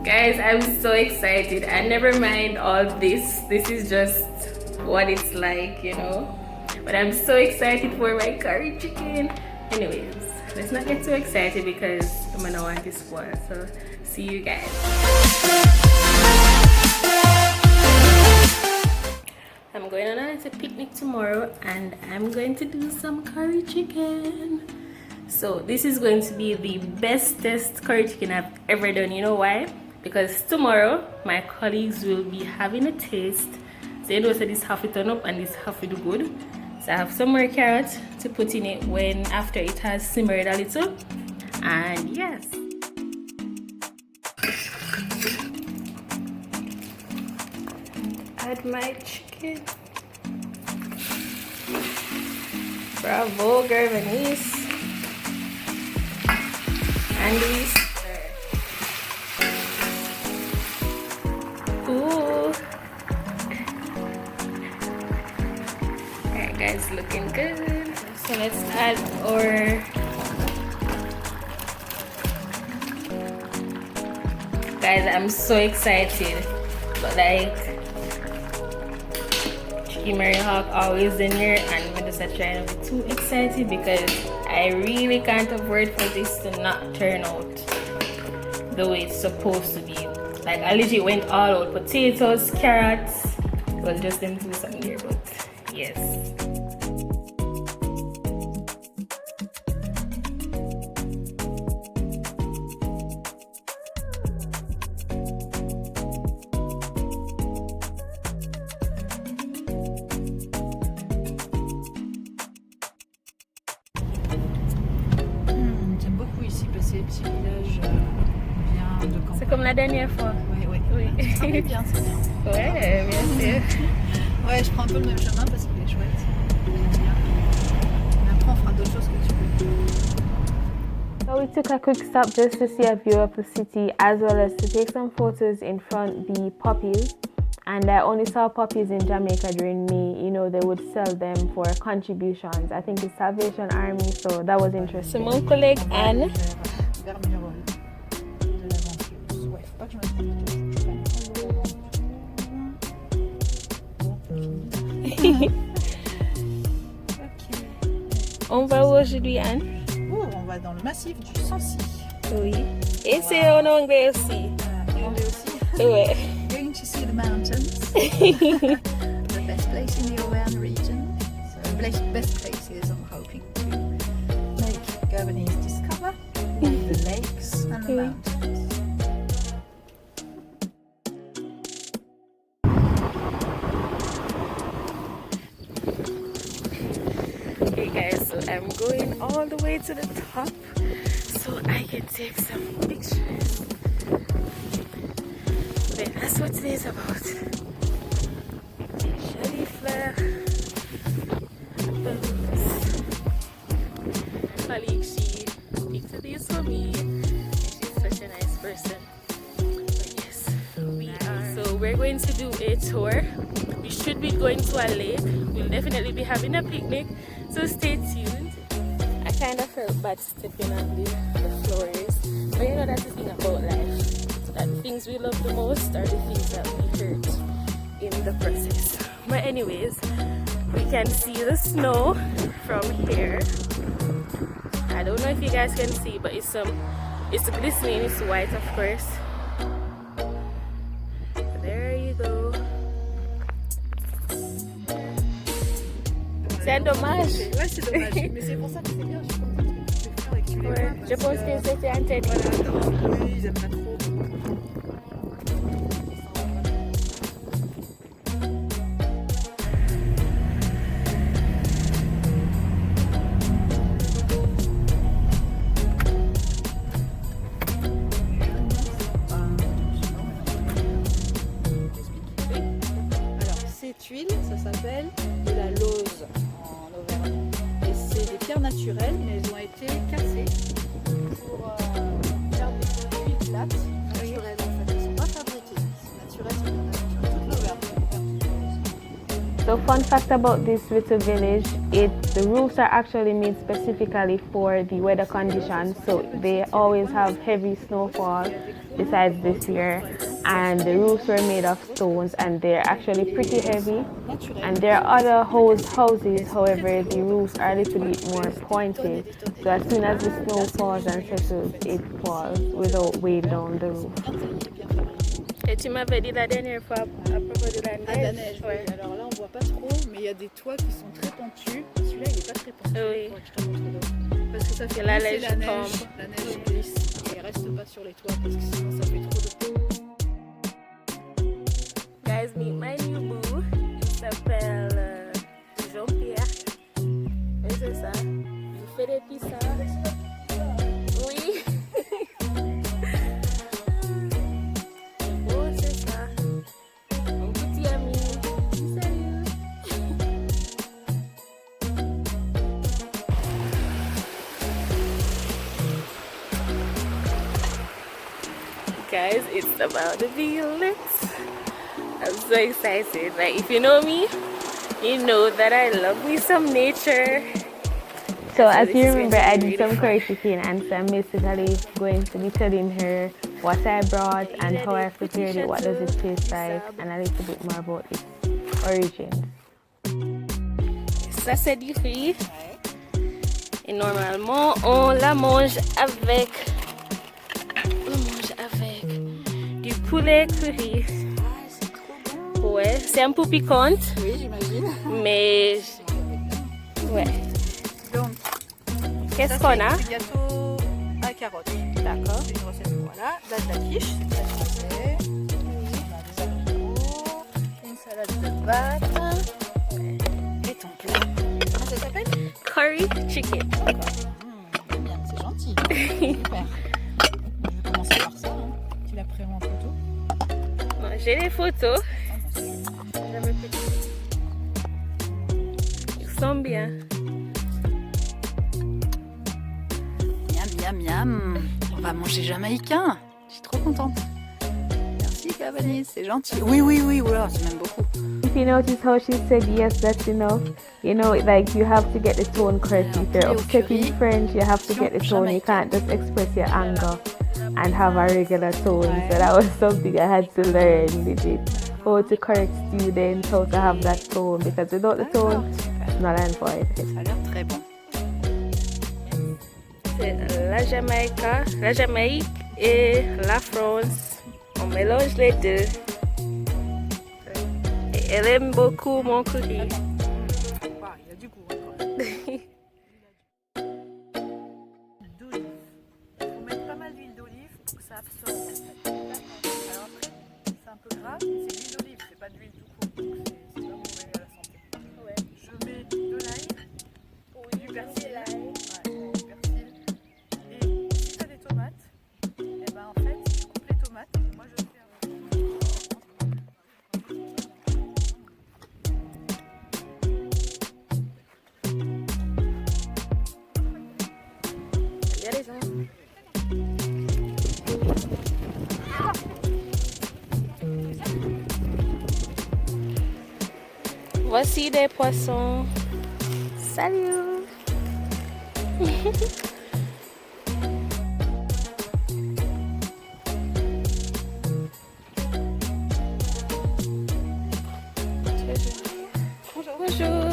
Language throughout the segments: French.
Guys, I'm so excited, and never mind all this. This is just what it's like, you know. But I'm so excited for my curry chicken. Anyways, let's not get too excited because I'm gonna want to spoil. So see you guys. I'm going on a little picnic tomorrow and I'm going to do some curry chicken. So this is going to be the bestest curry chicken I've ever done. You know why? Because tomorrow my colleagues will be having a taste. So you know, so this half it turn up and this half it do good. So I have some more carrots to put in it when after it has simmered a little. And yes. Add my chicken. Bravo, girl, Venice. And we stir. Ooh. Alright guys, looking good. So let's add our guys, I'm so excited. But like Mary Hawk always in here, and I'm just trying to be too excited because I really can't afford for this to not turn out the way it's supposed to be. Like I literally went all out, potatoes, carrots, well just them two some here, but yes. Ces petits villages bien de campagne. C'est comme la dernière fois. Oui. Ça va bien, c'est bien. Ouais, bien sûr. Ouais, je prends un peu le même chemin parce qu'il est chouette. J'aime bien. Mais après, on fera d'autres choses que tu peux. So we took a quick stop just to see a view of the city as well as to take some photos in front the poppies. And I only saw poppies in Jamaica during May. You know, they would sell them for contributions. I think it's Salvation Army, so that was interesting. C'est mon collègue Anne. On va où aujourd'hui, Anne? Oh, on va dans le massif du Sancy. Oui. Et c'est en anglais aussi. En anglais aussi. Ouais. Going to see the mountains. The best place in the Auvergne region. So best places I'm hoping to make Gabonese discover the lakes and the mountains. Okay guys, so I'm going all the way to the top so I can take some pictures. But that's what today is about. Jolie fleur. Colleague, she picked these for me. She's such a nice person. But yes, we are. So we're going to do a tour. We should be going to a lake. We'll definitely be having a picnic. So stay tuned. I kind of felt bad stepping on the floors. But you know that's the thing about life. That the things we love the most are the things that we hurt in the process. But anyways, we can see the snow from here. I don't know if you guys can see, but it's glistening, it's white of course. There you go. C'est un dommage. Ouais, c'est dommage. Mais c'est pour ça que c'est bien. Ouais, je pense que c'était interdit. Voilà, oui, ils aiment pas trop. Cette huile, ça s'appelle de la lauze en Auvergne. Et c'est des pierres naturelles, mais elles ont été cassées pour faire des huiles plates, naturelles en fait. Elles ne sont pas fabriquées. C'est naturel, c'est de la nature. Toute l'Auvergne. So fun fact about this little village, the roofs are actually made specifically for the weather conditions, so they always have heavy snowfall besides this year, and the roofs were made of stones and they're actually pretty heavy. And there are other houses, however, the roofs are a little bit more pointed, so as soon as the snow falls and settles, it falls without weighing down the roof. Et tu m'avais dit la dernière fois à propos de la neige. Ah, la neige, oui. Alors là, on voit pas trop, mais il y a des toits qui sont très pentus. Celui-là, il est pas très pentu. Oui. Je te montre l'autre. Parce que ça fait la glisser neige la neige. tombe. La neige glisse et elle reste pas sur les toits parce que sinon ça fait trop de peau. Guys, meet my new boo. Il s'appelle Jean-Pierre. Et c'est ça. Il fait des pizzas. Oui. Guys, it's about to be lit. I'm so excited. Like, if you know me, you know that I love me some nature. So as you remember, I did some curry chicken, and so I'm basically going to be telling her what I brought and how I prepared it, what does it taste like, and a little bit more about its origins. Ça c'est du riz. Et normalement, on la mange avec du poulet curry. Ouais, c'est un peu piquant. Oui, j'imagine. Mais ouais. Donc, qu'est-ce qu'on a? Du gâteau à carottes. D'accord. C'est une recette, voilà. Là, de la quiche, c'est la chaussée. On a des abricots, une salade de pâtes. Et ton plat. Comment ça s'appelle? Curry chicken. D'accord. C'est bien, c'est gentil. Super. Je vais commencer par ça. Hein. Tu l'as pris en photo. Non, j'ai les photos. Ils sont bien. Miam, miam, miam. On va manger jamaïcain. Je suis trop contente. Merci, Cabanis, c'est gentil. Oui, oui, oui, voilà, c'est même beaucoup. If you notice how she said yes, that's enough. You know, like you have to get the tone correct. If you're upset in French, you have to get the tone. You can't just express your anger and have a regular tone. So that was something I had to learn with it. How to correct students, how to have that tone. Because without the tone, it's not on for it. Ça a l'air très bon. C'est la Jamaïque et la France. On mélange les deux. Et elle aime beaucoup mon curry. Il y a du goût encore. D'olive. Il faut mettre pas mal d'huile d'olive pour que ça absorbe. Alors après, c'est un peu gras, mais c'est l'huile d'olive, c'est pas de l'huile tout court. Donc c'est pas mauvais à la santé. Ouais. Je mets de l'ail, du persil. Ouais, du persil. Et si tu as des tomates, et ben en fait, tu coupes les tomates. Moi je fais un... Il y a les gens. Voici des poissons. Salut. Bonjour.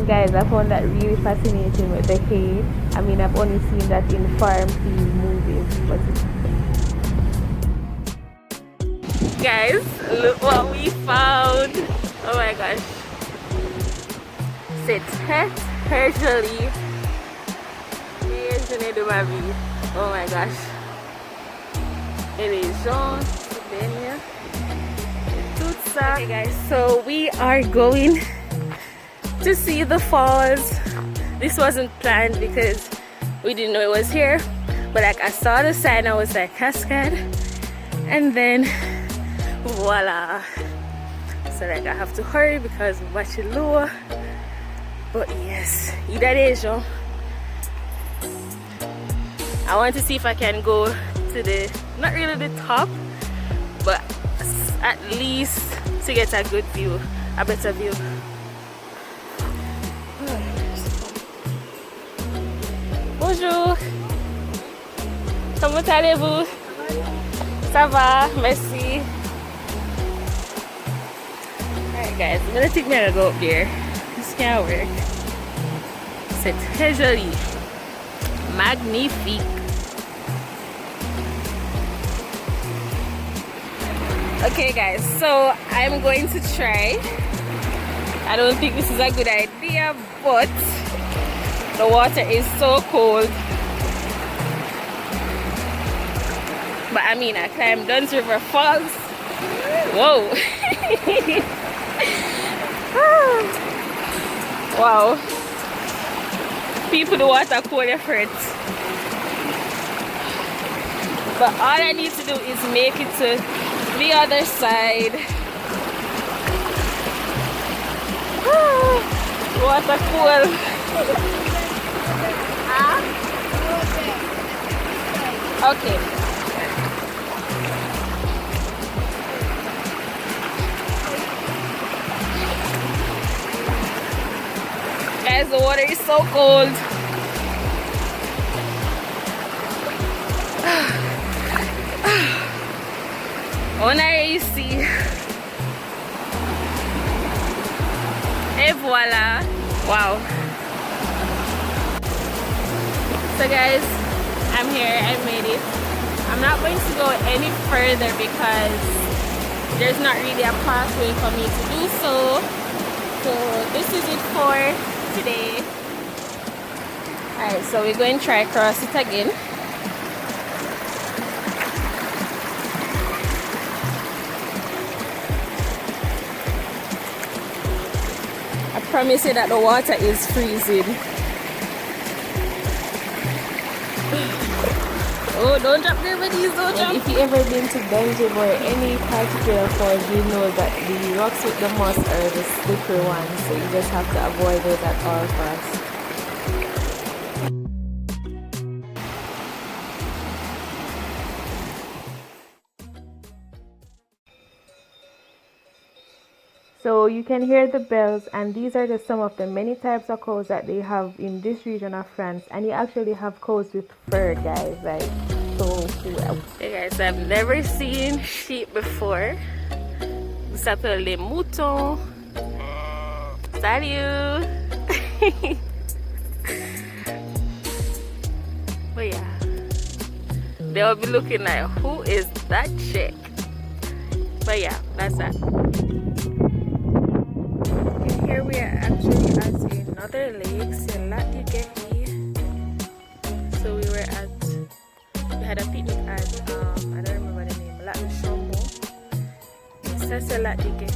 Guys, I found that really fascinating with the hay. I mean, I've only seen that in farm field movies, but Guys, look what we found. Oh my gosh. C'est très joli. Meilleure journée de ma vie. Oh my gosh. Et les gens se baignent. Tout ça. Okay guys, so we are going to see the falls. This wasn't planned because we didn't know it was here, But like I saw the sign, I was like cascade, and then voila. So like I have to hurry because we're watching lower. But yes, either day, Jean. I want to see if I can go to the, not really the top, but at least to get a good view, a better view. Bonjour. Comment allez-vous? Ça va, merci. Alright guys, I'm gonna take me to go up there. This can't work. C'est très joli. Magnifique. Okay guys, so I'm going to try. I don't think this is a good idea, but the water is so cold. But I mean, I climbed Duns River Falls. Whoa. Wow. People, the water cold your feet. But all I need to do is make it to the other side. Water cool. Okay. Guys, the water is so cold. On a réussi. Et voilà. Wow. So guys, I'm here. I made it. I'm not going to go any further because there's not really a pathway for me to do so. So this is it for today. Alright, so we're going to try cross it again. I promise you that the water is freezing. Oh, don't drop there, buddies, don't drop. If you ever been to Belgium or any particular falls, you know that the rocks with the moss are the slippery ones, so you just have to avoid those at all costs. So you can hear the bells, and these are just some of the many types of cows that they have in this region of France. And you actually have cows with fur, guys, like so cool. Hey guys, I've never seen sheep before. This s'appelle les moutons. Salut. But yeah, they'll be looking like, who is that chick? But yeah, that's that. Here we are actually at another lake, so we had a picnic at I don't remember the name, Lac de Chambon. Ça c'est Lac du Guet.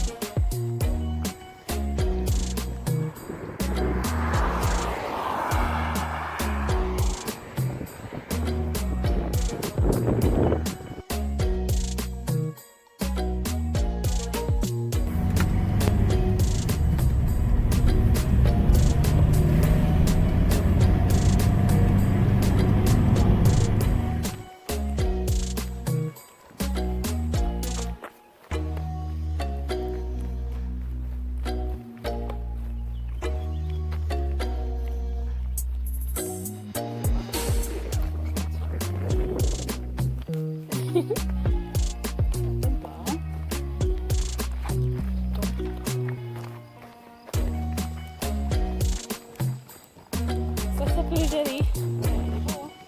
Ça c'est plus joli.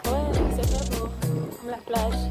Ouais, c'est très beau. Comme la plage.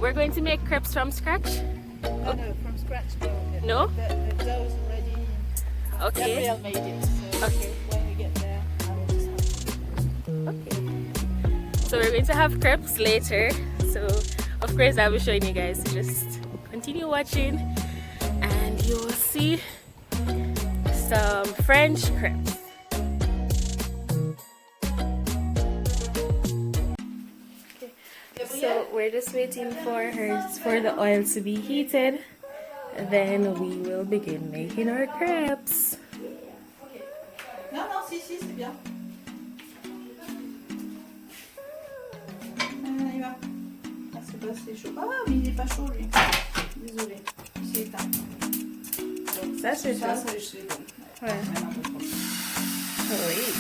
we're going to make crepes from scratch? Oh no, from scratch. No? The dough's already. Okay. Gabrielle made it. So Okay. when we get there, I will just have Okay. So we're going to have crepes later. So of course I'll be showing you guys. So just continue watching and you will see some French crepes. So we're just waiting for the oil to be heated. Then we will begin making our crepes. Non, non, si, c'est bien. Il va. Ah, c'est pas assez chaud. Ah, mais il est pas chaud, lui. Désolé. C'est éteint. Donc, Ça, c'est ça, chaud. ça, je sais. Ouais. Même un peu trop. Oui.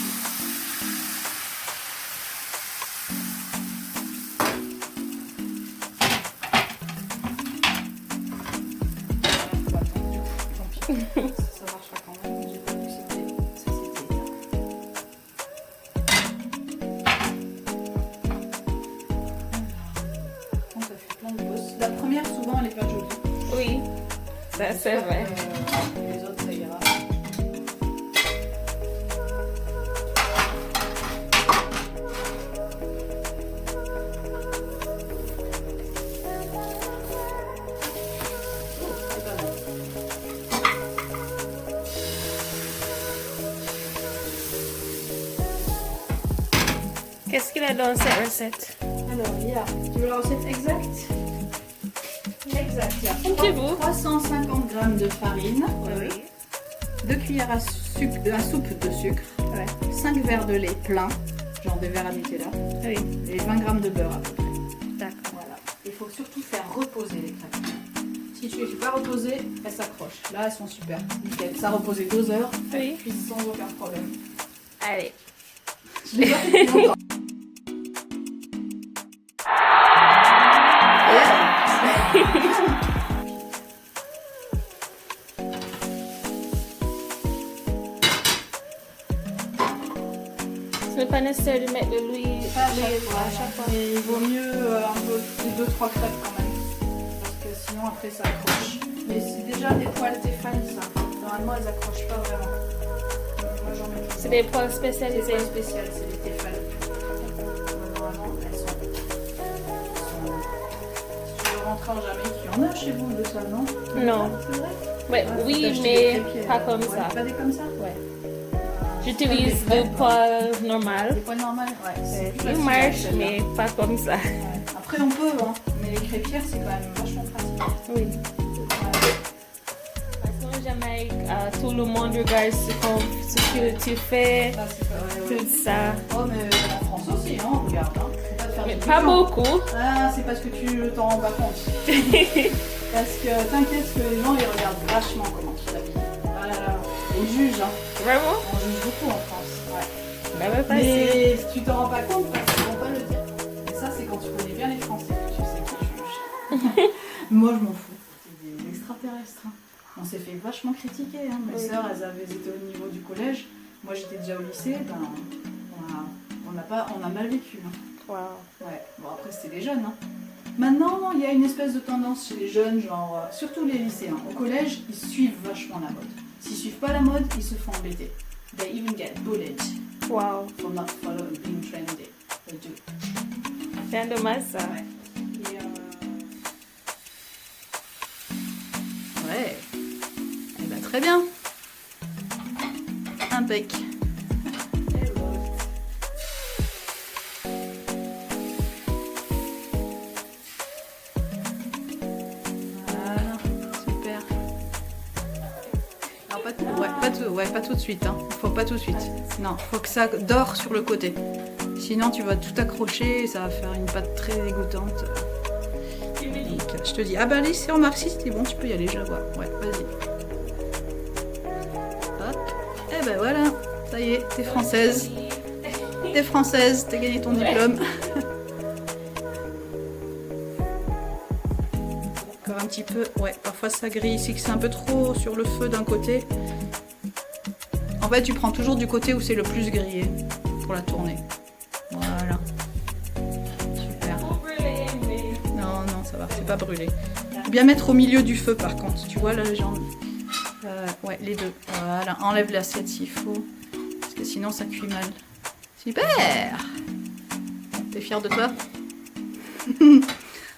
Tant pis. Ça marchera quand même. J'ai pas vu que ça c'était bien. On a fait plein de bosses. La première, souvent, elle est pas jolie. Oui, ça c'est vrai. Les autres, ça ira. Qu'est-ce qu'il a dans cette recette? Alors, il y a. Tu veux la recette exacte? Exact. Il y a Comptez-vous. 350 g de farine, Oui. 2 cuillères à soupe de sucre, Ouais. 5 verres de lait plein, genre des verres à Nutella, Oui. et 20 g de beurre à peu près. D'accord. Voilà. Il faut surtout faire reposer les crêpes. Si tu les fais pas reposer, elles s'accrochent. Là, elles sont super. Nickel. Ça a reposé 2 heures, Oui. puis sans aucun problème. Allez. Je l'ai pas fait depuis longtemps. Ce n'est pas nécessaire de mettre de l'huile Pas à chaque à chaque fois. Mais il vaut mieux un peu 2-3 crêpes quand même. Parce que sinon après ça accroche. Mais c'est déjà des poêles Tefal ça. Normalement elles accrochent pas vraiment. Moi j'en mets. C'est des poêles C'est spécialisées. des poêles spéciales, c'est des Tefal. Normalement elles sont. Si tu rentres en Jamaïque, il y en a chez vous de ça, non? Non. C'est vrai? Ouais, Ah, oui, t'as acheté mais des crêpiers, pas comme ouais, ça. Pas des comme ça? Ouais. J'utilise des poêles normales. Des poêles normales? Ouais. c'est plus Ils facile, marchent, celle-là. mais pas comme ça. Ouais. Après on peut, hein. Mais les crêpières c'est quand même vachement pratique. Oui. Ouais. Parce qu'en Jamaïque, tout le monde regarde ce que tu fais, Ça, c'est pas, ouais, ouais. tout ça. Oh mais en France aussi, hein, regarde. Hein. Faut pas te faire Mais des pas illusions. beaucoup. Ah, c'est parce que tu t'en rends pas compte. Parce que t'inquiète que les gens ils regardent vachement comment tu t'habilles. Ah là là, ils jugent, hein. Vraiment? On juge beaucoup en France. Ouais. Bah, pas si. Mais tu t'en rends pas compte parce qu'ils vont pas le dire. Et ça, c'est quand tu connais bien les Français que tu sais qu'ils jugent. Moi, je m'en fous. C'est des extraterrestres. Hein. On s'est fait vachement critiquer. Hein. Mes sœurs, elles étaient au niveau du collège. Moi, j'étais déjà au lycée. Ben, on a mal vécu. Hein. Wow. Ouais. Bon, après, c'était des jeunes. Hein. Maintenant, il y a une espèce de tendance chez les jeunes, genre, surtout les lycéens. Au collège, ils suivent vachement la mode. S'ils suivent pas la mode, ils se font embêter. They even get bullied Wow. for not following, being trendy. They do. C'est un dommage ça. Ouais. Et ouais. Eh ben, très bien. Impec. Voilà, super. Alors pas tout de suite. Hein. Faut pas tout de suite. Non, faut que ça dore sur le côté. Sinon tu vas tout accrocher et ça va faire une pâte très dégoûtante. Donc je te dis, ah bah allez, c'est en Marxie, c'est bon, tu peux y aller, je la vois. Ouais, vas-y. Hop. Et ben voilà, ça y est, t'es française. T'es française, t'as gagné ton diplôme. Encore un petit peu, ouais, parfois ça grille, c'est que c'est un peu trop sur le feu d'un côté. En fait, tu prends toujours du côté où c'est le plus grillé pour la tourner. Voilà. Super. Non, non, ça va, c'est pas brûler. Faut bien mettre au milieu du feu par contre. Tu vois là, ouais, les deux. Voilà, enlève l'assiette s'il faut. Parce que sinon ça cuit mal. Super! T'es fière de toi?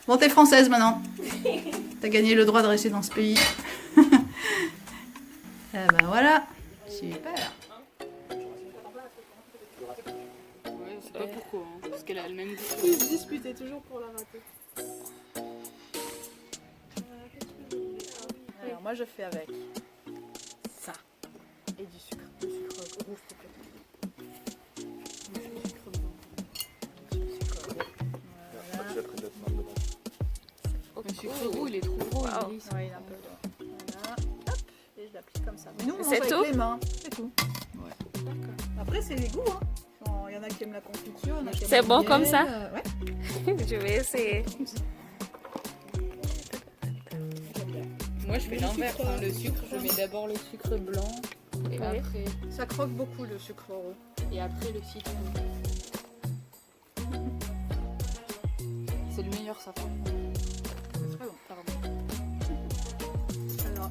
Bon, t'es française maintenant. T'as gagné le droit de rester dans ce pays. Eh ben voilà. Super. Ouais, c'est pas pourquoi, hein, parce qu'elle a le même goût. Ils se disputaient toujours pour la rater. Alors moi je fais avec ça et du sucre. Du sucre rouge s'il te plaît. Du sucre blanc. Du sucre blanc. Voilà. Le sucre roux, il est trop gros. Wow. Il glisse. Ouais, il est un peu gros. Voilà. Hop. Et je l'applique comme ça. Mais nous on mange C'est avec tout? les mains. C'est tout. Ouais. Après c'est les goûts. Hein. Il y en a qui aiment la confiture. Il y en a qui aiment C'est la bon miel, comme ça? Ouais. Je vais essayer. Moi, je fais l'inverse. Hein. Le sucre, je mets d'abord le sucre blanc et Oui. après, Ça croque beaucoup le sucre roux. et après le citron. C'est le meilleur, ça. C'est très bon. Pardon. Alors,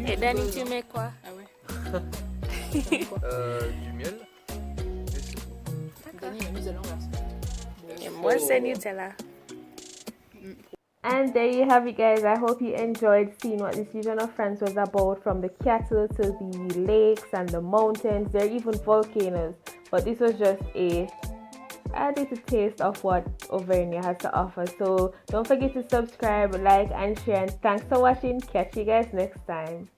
Et Dani, tu mets quoi? Ah ouais. Du miel. Et c'est tout. Dani m'a mise à l'inverse. Et moi, c'est Nutella. And there you have it, guys. I hope you enjoyed seeing what this region of France was about, from the cattle to the lakes and the mountains. There are even volcanoes, but this was just a little taste of what Auvergne has to offer. So don't forget to subscribe, like and share, and thanks for watching. Catch you guys next time.